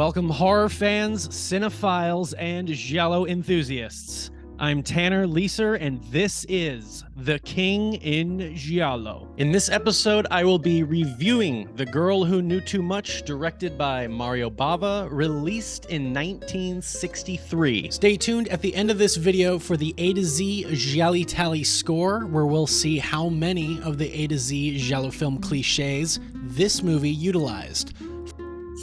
Welcome horror fans, cinephiles, and Giallo enthusiasts. I'm Tanner Leeser, and this is The King in Giallo. In this episode, I will be reviewing The Girl Who Knew Too Much, directed by Mario Bava, released in 1963. Stay tuned at the end of this video for the A to Z Gialli Tally score, where we'll see how many of the A to Z Giallo film cliches this movie utilized.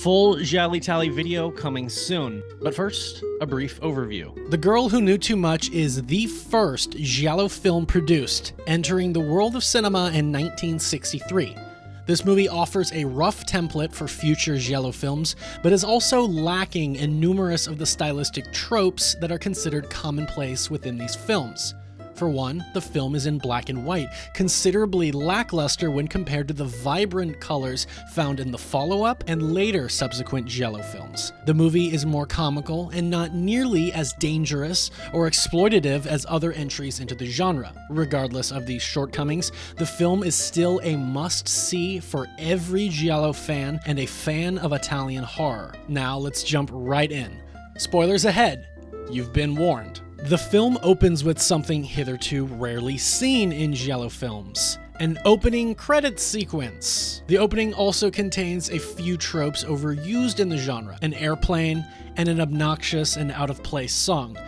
Full Gialli Tally video coming soon, but first, a brief overview. The Girl Who Knew Too Much is the first Giallo film produced, entering the world of cinema in 1963. This movie offers a rough template for future Giallo films, but is also lacking in numerous of the stylistic tropes that are considered commonplace within these films. For one, the film is in black and white, considerably lackluster when compared to the vibrant colors found in the follow-up and later subsequent Giallo films. The movie is more comical and not nearly as dangerous or exploitative as other entries into the genre. Regardless of these shortcomings, the film is still a must-see for every Giallo fan and a fan of Italian horror. Now let's jump right in. Spoilers ahead, you've been warned. The film opens with something hitherto rarely seen in Giallo films: an opening credits sequence. The opening also contains a few tropes overused in the genre: an airplane and an obnoxious and out-of-place song.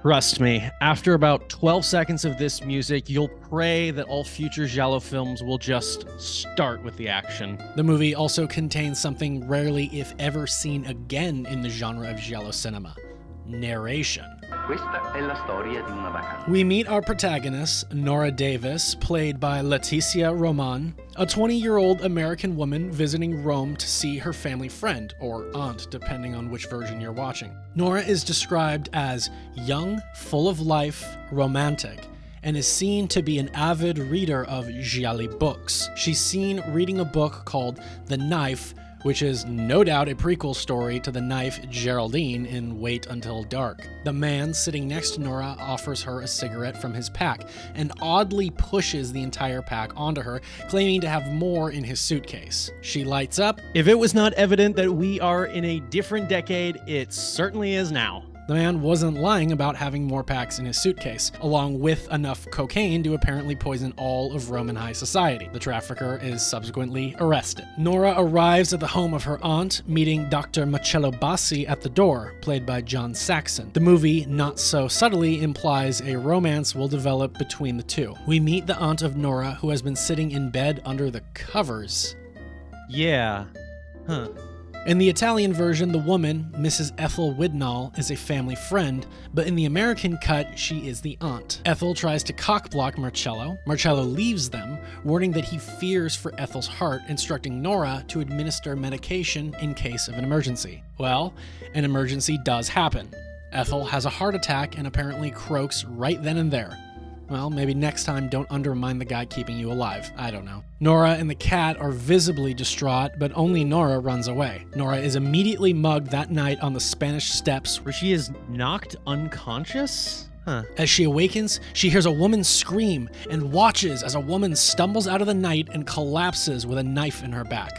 Trust me, after about 12 seconds of this music, you'll pray that all future Giallo films will just start with the action. The movie also contains something rarely, if ever, seen again in the genre of Giallo cinema: narration. We meet our protagonist, Nora Davis, played by Leticia Roman, a 20-year-old American woman visiting Rome to see her family friend, or aunt, depending on which version you're watching. Nora is described as young, full of life, romantic, and is seen to be an avid reader of Gialli books. She's seen reading a book called The Knife, which is no doubt a prequel story to The Knife Geraldine in Wait Until Dark. The man sitting next to Nora offers her a cigarette from his pack and oddly pushes the entire pack onto her, claiming to have more in his suitcase. She lights up. If it was not evident that we are in a different decade, it certainly is now. The man wasn't lying about having more packs in his suitcase, along with enough cocaine to apparently poison all of Roman high society. The trafficker is subsequently arrested. Nora arrives at the home of her aunt, meeting Dr. Marcello Bassi at the door, played by John Saxon. The movie, not so subtly, implies a romance will develop between the two. We meet the aunt of Nora, who has been sitting in bed under the covers. Yeah. Huh. In the Italian version, the woman, Mrs. Ethel Widnall, is a family friend, but in the American cut, she is the aunt. Ethel tries to cockblock Marcello. Marcello leaves them, warning that he fears for Ethel's heart, instructing Nora to administer medication in case of an emergency. Well, an emergency does happen. Ethel has a heart attack and apparently croaks right then and there. Well, maybe next time don't undermine the guy keeping you alive. I don't know. Nora and the cat are visibly distraught, but only Nora runs away. Nora is immediately mugged that night on the Spanish steps, where she is knocked unconscious? As she awakens, she hears a woman scream and watches as a woman stumbles out of the night and collapses with a knife in her back.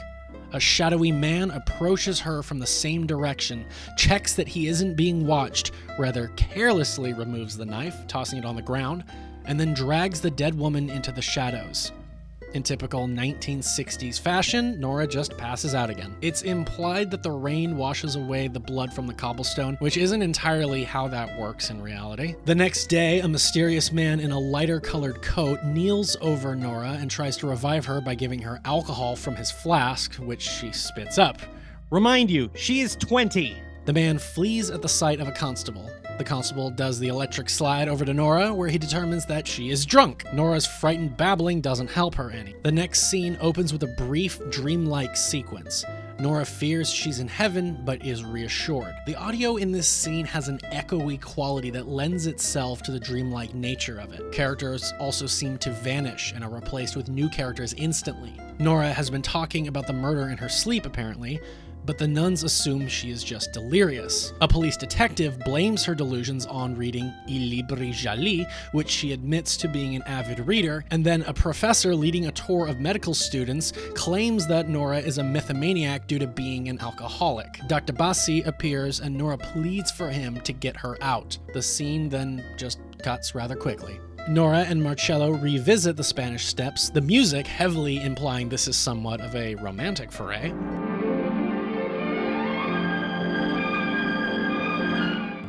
A shadowy man approaches her from the same direction, checks that he isn't being watched, rather carelessly removes the knife, tossing it on the ground, and then drags the dead woman into the shadows. In typical 1960s fashion, Nora just passes out again. It's implied that the rain washes away the blood from the cobblestone, which isn't entirely how that works in reality. The next day, a mysterious man in a lighter colored coat kneels over Nora and tries to revive her by giving her alcohol from his flask, which she spits up. Remind you, she is 20. The man flees at the sight of a constable. The constable does the electric slide over to Nora, where he determines that she is drunk. Nora's frightened babbling doesn't help her any. The next scene opens with a brief, dreamlike sequence. Nora fears she's in heaven, but is reassured. The audio in this scene has an echoey quality that lends itself to the dreamlike nature of it. Characters also seem to vanish and are replaced with new characters instantly. Nora has been talking about the murder in her sleep, apparently, but the nuns assume she is just delirious. A police detective blames her delusions on reading I libri gialli, which she admits to being an avid reader, and then a professor leading a tour of medical students claims that Nora is a mythomaniac due to being an alcoholic. Dr. Bassi appears and Nora pleads for him to get her out. The scene then just cuts rather quickly. Nora and Marcello revisit the Spanish Steps, the music heavily implying this is somewhat of a romantic foray.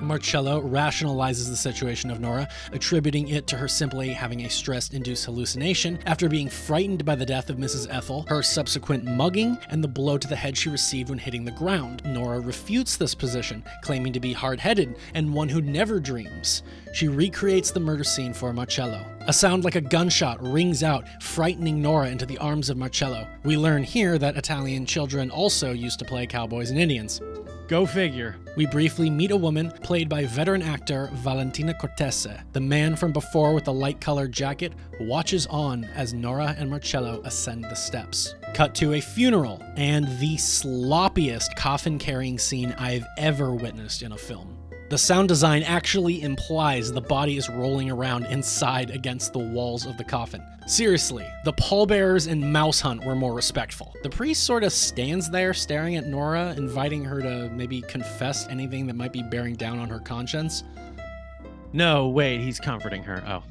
Marcello rationalizes the situation of Nora, attributing it to her simply having a stress-induced hallucination after being frightened by the death of Mrs. Ethel, her subsequent mugging, and the blow to the head she received when hitting the ground. Nora refutes this position, claiming to be hard-headed and one who never dreams. She recreates the murder scene for Marcello. A sound like a gunshot rings out, frightening Nora into the arms of Marcello. We learn here that Italian children also used to play cowboys and Indians. Go figure. We briefly meet a woman played by veteran actor Valentina Cortese. The man from before with the light-colored jacket watches on as Nora and Marcello ascend the steps. Cut to a funeral and the sloppiest coffin-carrying scene I've ever witnessed in a film. The sound design actually implies the body is rolling around inside against the walls of the coffin. Seriously, the pallbearers in Mouse Hunt were more respectful. The priest sort of stands there staring at Nora, inviting her to maybe confess anything that might be bearing down on her conscience. No, wait, he's comforting her. Oh.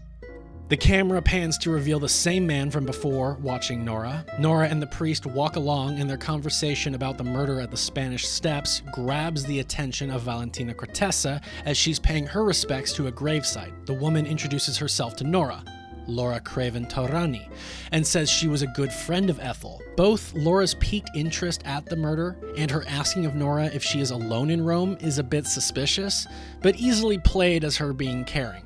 The camera pans to reveal the same man from before watching Nora. Nora and the priest walk along, and their conversation about the murder at the Spanish Steps grabs the attention of Valentina Cortese as she's paying her respects to a gravesite. The woman introduces herself to Nora, Laura Craven Taurani, and says she was a good friend of Ethel. Both Laura's piqued interest at the murder and her asking of Nora if she is alone in Rome is a bit suspicious, but easily played as her being caring.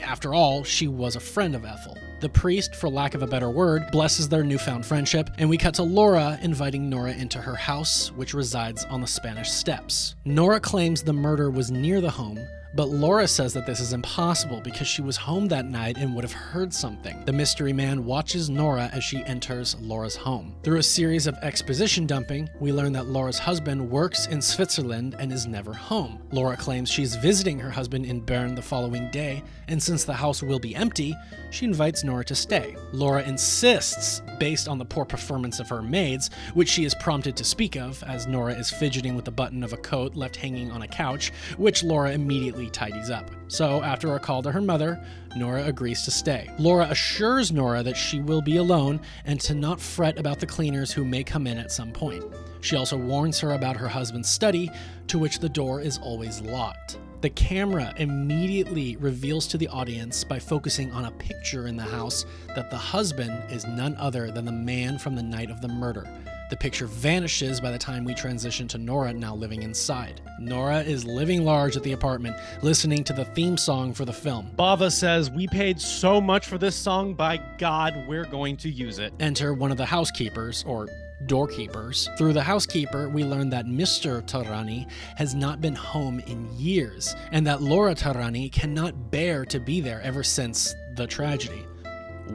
After all, she was a friend of Ethel. The priest, for lack of a better word, blesses their newfound friendship, and we cut to Laura inviting Nora into her house, which resides on the Spanish Steps. Nora claims the murder was near the home, but Laura says that this is impossible because she was home that night and would have heard something. The mystery man watches Nora as she enters Laura's home. Through a series of exposition dumping, we learn that Laura's husband works in Switzerland and is never home. Laura claims she's visiting her husband in Bern the following day, and since the house will be empty, she invites Nora to stay. Laura insists, based on the poor performance of her maids, which she is prompted to speak of, as Nora is fidgeting with the button of a coat left hanging on a couch, which Laura immediately tidies up. So, after a call to her mother, Nora agrees to stay. Laura assures Nora that she will be alone and to not fret about the cleaners who may come in at some point. She also warns her about her husband's study, to which the door is always locked. The camera immediately reveals to the audience by focusing on a picture in the house that the husband is none other than the man from the night of the murder. The picture vanishes by the time we transition to Nora now living inside. Nora is living large at the apartment, listening to the theme song for the film. Bava says, "We paid so much for this song, by God, we're going to use it." Enter one of the housekeepers, or doorkeepers. Through the housekeeper, we learn that Mr. Taurani has not been home in years, and that Laura Taurani cannot bear to be there ever since the tragedy.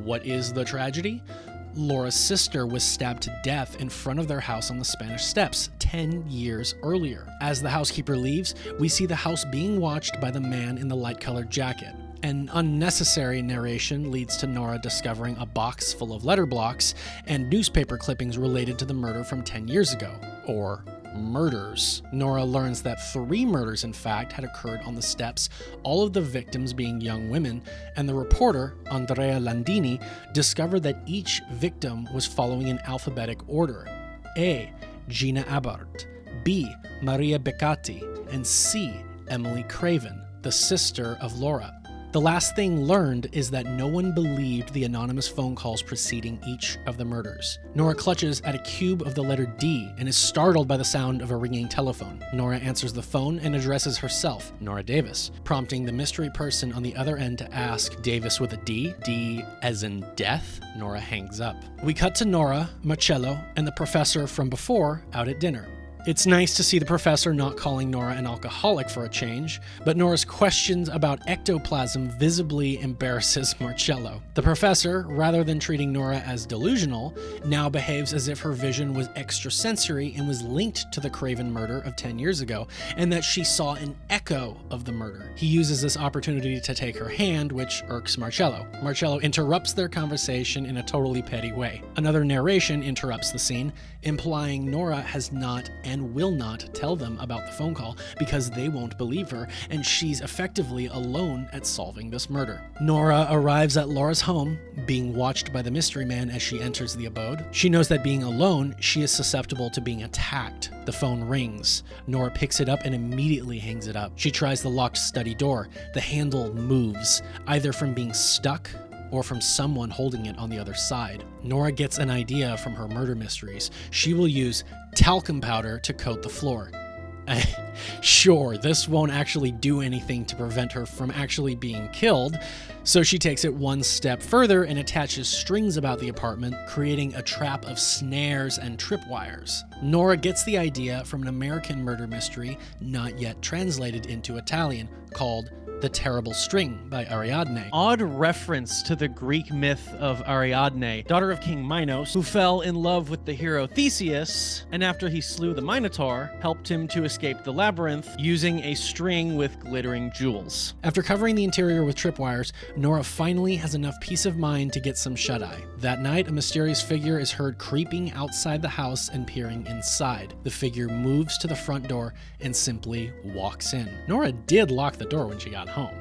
What is the tragedy? Laura's sister was stabbed to death in front of their house on the Spanish Steps 10 years earlier. As the housekeeper leaves, we see the house being watched by the man in the light-colored jacket. An unnecessary narration leads to Nora discovering a box full of letter blocks and newspaper clippings related to the murder from 10 years ago, or murders. Nora learns that 3 murders, in fact, had occurred on the steps, all of the victims being young women, and the reporter, Andrea Landini, discovered that each victim was following an alphabetic order. A. Gina Abart, B. Maria Beccati, and C. Emily Craven, the sister of Laura. The last thing learned is that no one believed the anonymous phone calls preceding each of the murders. Nora clutches at a cube of the letter D and is startled by the sound of a ringing telephone. Nora answers the phone and addresses herself, Nora Davis, prompting the mystery person on the other end to ask, "Davis with a D? D as in death?" Nora hangs up. We cut to Nora, Marcello, and the professor from before out at dinner. It's nice to see the professor not calling Nora an alcoholic for a change, but Nora's questions about ectoplasm visibly embarrasses Marcello. The professor, rather than treating Nora as delusional, now behaves as if her vision was extrasensory and was linked to the Craven murder of 10 years ago, and that she saw an echo of the murder. He uses this opportunity to take her hand, which irks Marcello. Marcello interrupts their conversation in a totally petty way. Another narration interrupts the scene, implying Nora has not and will not tell them about the phone call because they won't believe her, and she's effectively alone at solving this murder. Nora arrives at Laura's home, being watched by the mystery man as she enters the abode. She knows that being alone, she is susceptible to being attacked. The phone rings. Nora picks it up and immediately hangs it up. She tries the locked study door. The handle moves, either from being stuck or from someone holding it on the other side. Nora gets an idea from her murder mysteries. She will use talcum powder to coat the floor. Sure, this won't actually do anything to prevent her from actually being killed, so she takes it one step further and attaches strings about the apartment, creating a trap of snares and tripwires. Nora gets the idea from an American murder mystery not yet translated into Italian called The Terrible String by Ariadne. Odd reference to the Greek myth of Ariadne, daughter of King Minos, who fell in love with the hero Theseus, and after he slew the Minotaur, helped him to escape the labyrinth using a string with glittering jewels. After covering the interior with tripwires, Nora finally has enough peace of mind to get some shut-eye. That night, a mysterious figure is heard creeping outside the house and peering inside. The figure moves to the front door and simply walks in. Nora did lock the door when she got home.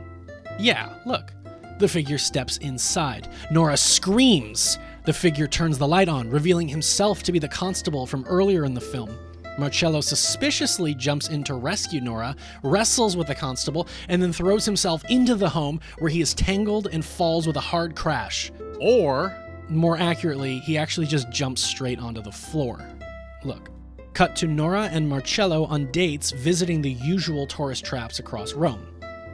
Yeah, look. The figure steps inside. Nora screams. The figure turns the light on, revealing himself to be the constable from earlier in the film. Marcello suspiciously jumps in to rescue Nora, wrestles with the constable, and then throws himself into the home where he is tangled and falls with a hard crash. Or, more accurately, he actually just jumps straight onto the floor. Look. Cut to Nora and Marcello on dates visiting the usual tourist traps across Rome.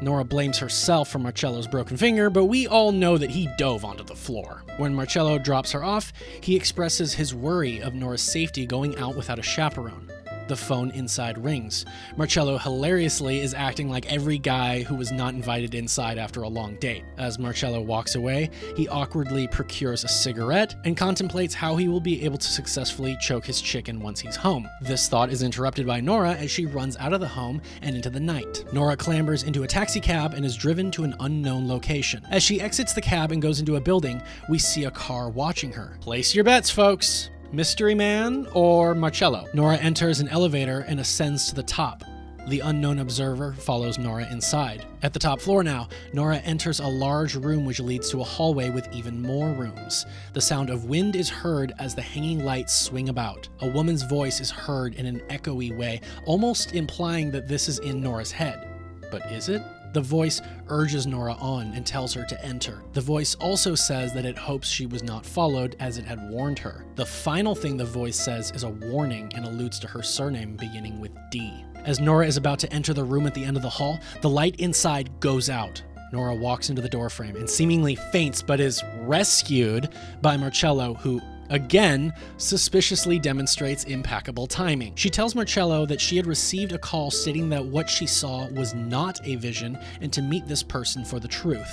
Nora blames herself for Marcello's broken finger, but we all know that he dove onto the floor. When Marcello drops her off, he expresses his worry of Nora's safety going out without a chaperone. The phone inside rings. Marcello hilariously is acting like every guy who was not invited inside after a long date. As Marcello walks away, he awkwardly procures a cigarette and contemplates how he will be able to successfully choke his chicken once he's home. This thought is interrupted by Nora as she runs out of the home and into the night. Nora clambers into a taxi cab and is driven to an unknown location. As she exits the cab and goes into a building, we see a car watching her. Place your bets, folks. Mystery Man or Marcello? Nora enters an elevator and ascends to the top. The unknown observer follows Nora inside. At the top floor now, Nora enters a large room which leads to a hallway with even more rooms. The sound of wind is heard as the hanging lights swing about. A woman's voice is heard in an echoey way, almost implying that this is in Nora's head. But is it? The voice urges Nora on and tells her to enter. The voice also says that it hopes she was not followed as it had warned her. The final thing the voice says is a warning and alludes to her surname beginning with D. As Nora is about to enter the room at the end of the hall, the light inside goes out. Nora walks into the doorframe and seemingly faints but is rescued by Marcello, who again suspiciously demonstrates impeccable timing. She tells Marcello that she had received a call stating that what she saw was not a vision and to meet this person for the truth.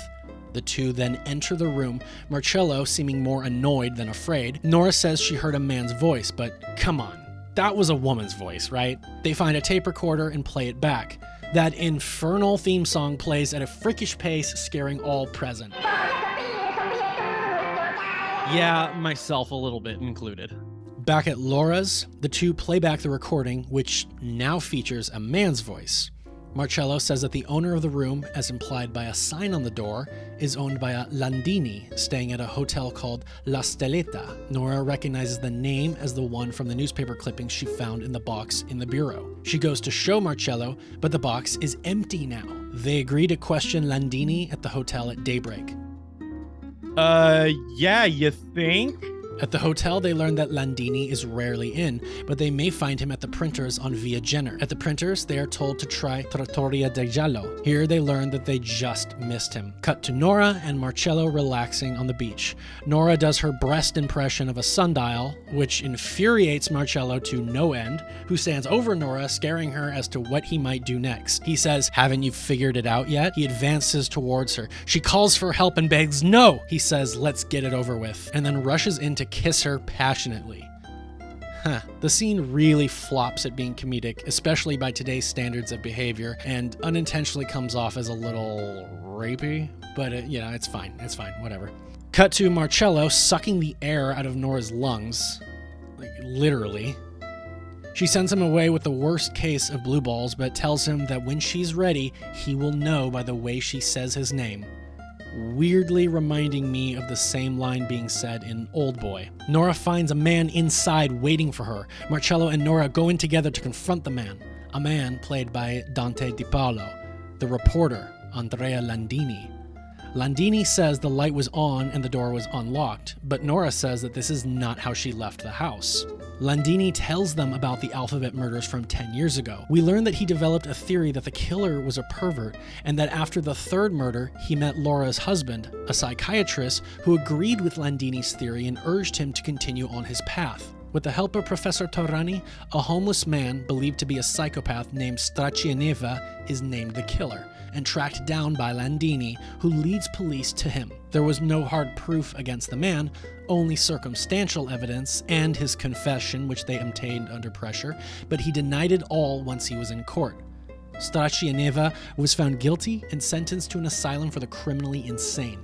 The two then enter the room, Marcello seeming more annoyed than afraid. Nora says she heard a man's voice, but come on, that was a woman's voice, right? They find a tape recorder and play it back. That infernal theme song plays at a freakish pace, scaring all present. Yeah, myself a little bit included. Back at Laura's, the two play back the recording, which now features a man's voice. Marcello says that the owner of the room, as implied by a sign on the door, is owned by a Landini staying at a hotel called La Stelletta. Nora recognizes the name as the one from the newspaper clippings she found in the box in the bureau. She goes to show Marcello, but the box is empty now. They agree to question Landini at the hotel at daybreak. Yeah, you think? At the hotel, they learn that Landini is rarely in, but they may find him at the printers on Via Jenner. At the printers, they are told to try Trattoria del Giallo. Here, they learn that they just missed him. Cut to Nora and Marcello relaxing on the beach. Nora does her breast impression of a sundial, which infuriates Marcello to no end, who stands over Nora, scaring her as to what he might do next. He says, "Haven't you figured it out yet?" He advances towards her. She calls for help and begs no. He says, "Let's get it over with," and then rushes in to kiss her passionately. The scene really flops at being comedic, especially by today's standards of behavior, and unintentionally comes off as a little rapey, but it's fine, whatever. Cut to Marcello sucking the air out of Nora's lungs, like literally. She sends him away with the worst case of blue balls, but tells him that when she's ready, he will know by the way she says his name. Weirdly reminding me of the same line being said in Old Boy. Nora finds a man inside waiting for her. Marcello and Nora go in together to confront the man, a man played by Dante Di Paolo, the reporter, Andrea Landini. Landini says the light was on and the door was unlocked, but Nora says that this is not how she left the house. Landini tells them about the alphabet murders from 10 years ago. We learn that he developed a theory that the killer was a pervert, and that after the third murder, he met Laura's husband, a psychiatrist, who agreed with Landini's theory and urged him to continue on his path. With the help of Professor Torrani, a homeless man believed to be a psychopath named Strachianeva is named the killer, and tracked down by Landini, who leads police to him. There was no hard proof against the man, only circumstantial evidence and his confession, which they obtained under pressure, but he denied it all once he was in court. Strachianeva was found guilty and sentenced to an asylum for the criminally insane.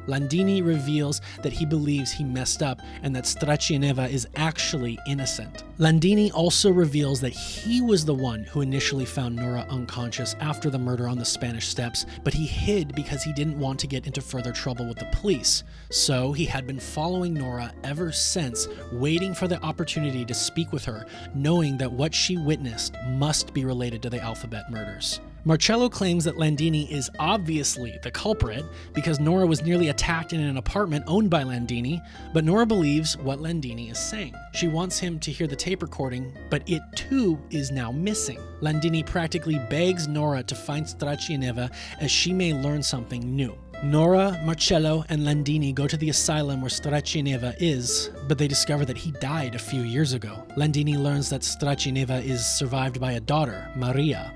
Landini reveals that he believes he messed up and that Strachianeva is actually innocent. Landini also reveals that he was the one who initially found Nora unconscious after the murder on the Spanish Steps, but he hid because he didn't want to get into further trouble with the police. So he had been following Nora ever since, waiting for the opportunity to speak with her, knowing that what she witnessed must be related to the alphabet murders. Marcello claims that Landini is obviously the culprit because Nora was nearly attacked in an apartment owned by Landini, but Nora believes what Landini is saying. She wants him to hear the tape recording, but it too is now missing. Landini practically begs Nora to find Strachianeva as she may learn something new. Nora, Marcello, and Landini go to the asylum where Strachianeva is, but they discover that he died a few years ago. Landini learns that Strachianeva is survived by a daughter, Maria.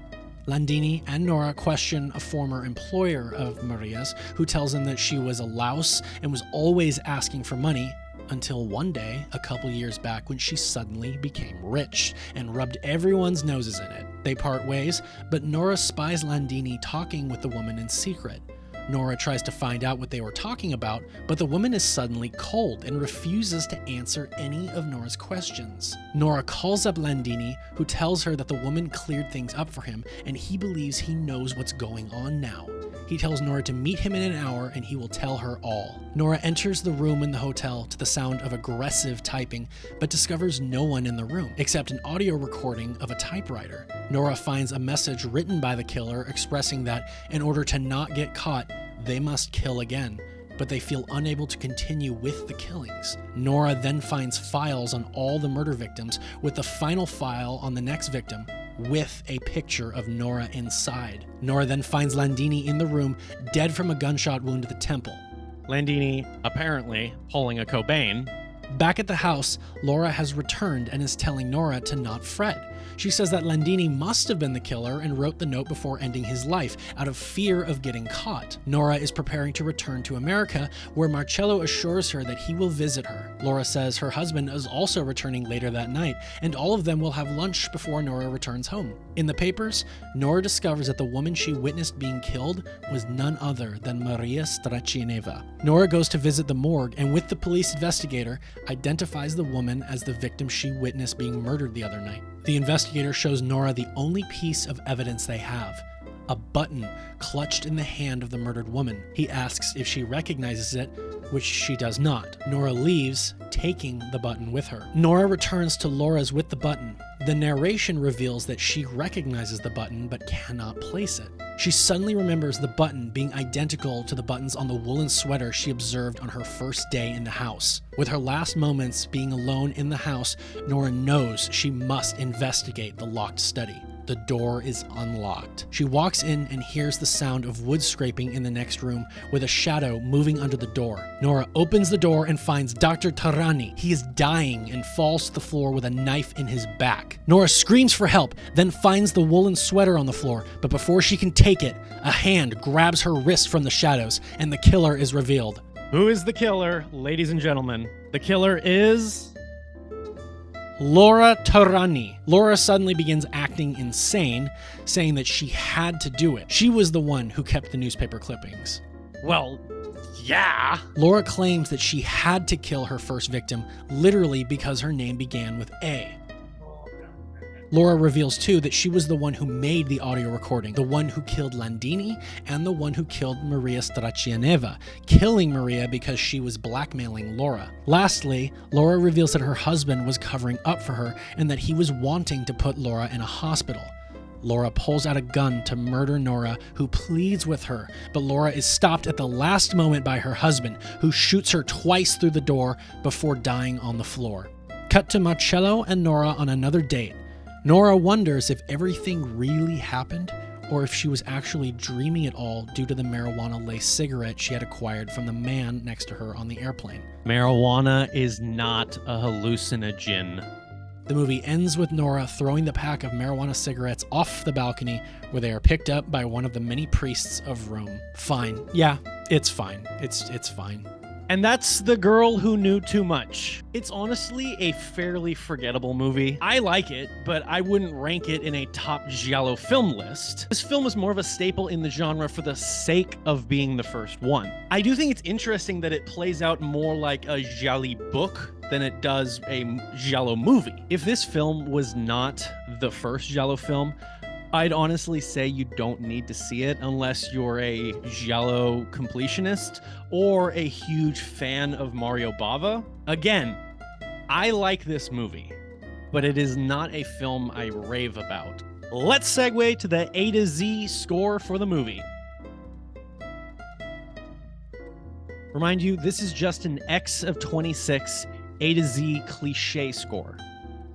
Landini and Nora question a former employer of Maria's, who tells them that she was a louse and was always asking for money, until one day, a couple years back, when she suddenly became rich and rubbed everyone's noses in it. They part ways, but Nora spies Landini talking with the woman in secret. Nora tries to find out what they were talking about, but the woman is suddenly cold and refuses to answer any of Nora's questions. Nora calls up Landini, who tells her that the woman cleared things up for him and he believes he knows what's going on now. He tells Nora to meet him in an hour and he will tell her all. Nora enters the room in the hotel to the sound of aggressive typing, but discovers no one in the room, except an audio recording of a typewriter. Nora finds a message written by the killer expressing that in order to not get caught, they must kill again, but they feel unable to continue with the killings. Nora then finds files on all the murder victims, with the final file on the next victim, with a picture of Nora inside. Nora then finds Landini in the room, dead from a gunshot wound to the temple. Landini apparently pulling a Cobain. Back at the house, Laura has returned and is telling Nora to not fret. She says that Landini must have been the killer and wrote the note before ending his life, out of fear of getting caught. Nora is preparing to return to America, where Marcello assures her that he will visit her. Laura says her husband is also returning later that night, and all of them will have lunch before Nora returns home. In the papers, Nora discovers that the woman she witnessed being killed was none other than Maria Strachianeva. Nora goes to visit the morgue, and with the police investigator, identifies the woman as the victim she witnessed being murdered the other night. The investigator shows Nora the only piece of evidence they have, a button clutched in the hand of the murdered woman. He asks if she recognizes it, which she does not. Nora leaves, taking the button with her. Nora returns to Laura's with the button. The narration reveals that she recognizes the button but cannot place it. She suddenly remembers the button being identical to the buttons on the woolen sweater she observed on her first day in the house. With her last moments being alone in the house, Nora knows she must investigate the locked study. The door is unlocked. She walks in and hears the sound of wood scraping in the next room with a shadow moving under the door. Nora opens the door and finds Dr. Tarani. He is dying and falls to the floor with a knife in his back. Nora screams for help, then finds the woolen sweater on the floor, but before she can take it, a hand grabs her wrist from the shadows and the killer is revealed. Who is the killer, ladies and gentlemen? The killer is... Laura Tarani. Laura suddenly begins acting insane, saying that she had to do it. She was the one who kept the newspaper clippings. Well, yeah. Laura claims that she had to kill her first victim, literally because her name began with A. Laura reveals too that she was the one who made the audio recording, the one who killed Landini, and the one who killed Maria Stracianeva, killing Maria because she was blackmailing Laura. Lastly, Laura reveals that her husband was covering up for her and that he was wanting to put Laura in a hospital. Laura pulls out a gun to murder Nora, who pleads with her, but Laura is stopped at the last moment by her husband, who shoots her twice through the door before dying on the floor. Cut to Marcello and Nora on another date. Nora wonders if everything really happened or if she was actually dreaming it all due to the marijuana-laced cigarette she had acquired from the man next to her on the airplane. Marijuana is not a hallucinogen. The movie ends with Nora throwing the pack of marijuana cigarettes off the balcony where they are picked up by one of the many priests of Rome. Fine. Yeah, it's fine. It's fine. And that's The Girl Who Knew Too Much. It's honestly a fairly forgettable movie. I like it, but I wouldn't rank it in a top Giallo film list. This film is more of a staple in the genre for the sake of being the first one. I do think it's interesting that it plays out more like a Gialli book than it does a Giallo movie. If this film was not the first Giallo film, I'd honestly say you don't need to see it unless you're a Giallo completionist or a huge fan of Mario Bava. Again, I like this movie, but it is not a film I rave about. Let's segue to the A to Z score for the movie. Remind you, this is just an X of 26 A to Z cliche score.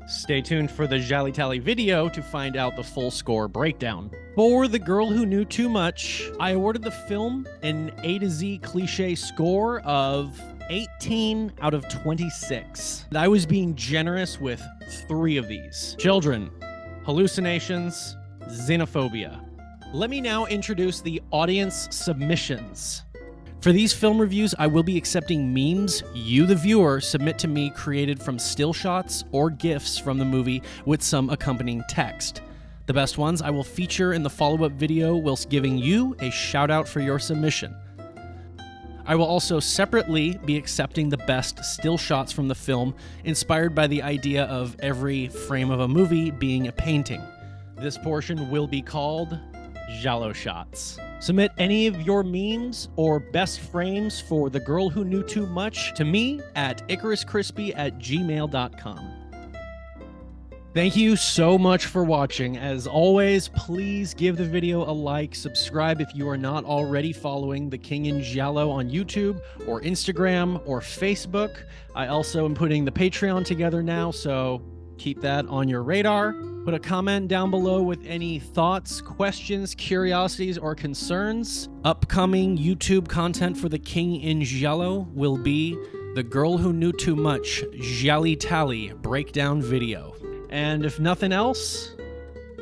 Stay tuned for the Gialli Tally video to find out the full score breakdown. For The Girl Who Knew Too Much, I awarded the film an A to Z cliche score of 18 out of 26. I was being generous with 3 of these. Children, hallucinations, xenophobia. Let me now introduce the audience submissions. For these film reviews, I will be accepting memes you, the viewer, submit to me created from still shots or GIFs from the movie with some accompanying text. The best ones I will feature in the follow-up video whilst giving you a shout-out for your submission. I will also separately be accepting the best still shots from the film, inspired by the idea of every frame of a movie being a painting. This portion will be called Giallo Shots. Submit any of your memes or best frames for The Girl Who Knew Too Much to me at icaruscrispy@gmail.com. Thank you so much for watching. As always, please give the video a like, subscribe if you are not already following The King in Giallo on YouTube or Instagram or Facebook. I also am putting the Patreon together now, so keep that on your radar. Put a comment down below with any thoughts, questions, curiosities, or concerns. Upcoming YouTube content for The King in Giallo will be The Girl Who Knew Too Much Gialli Tally breakdown video. And if nothing else,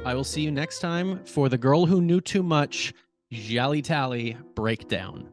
I will see you next time for The Girl Who Knew Too Much Gialli Tally breakdown.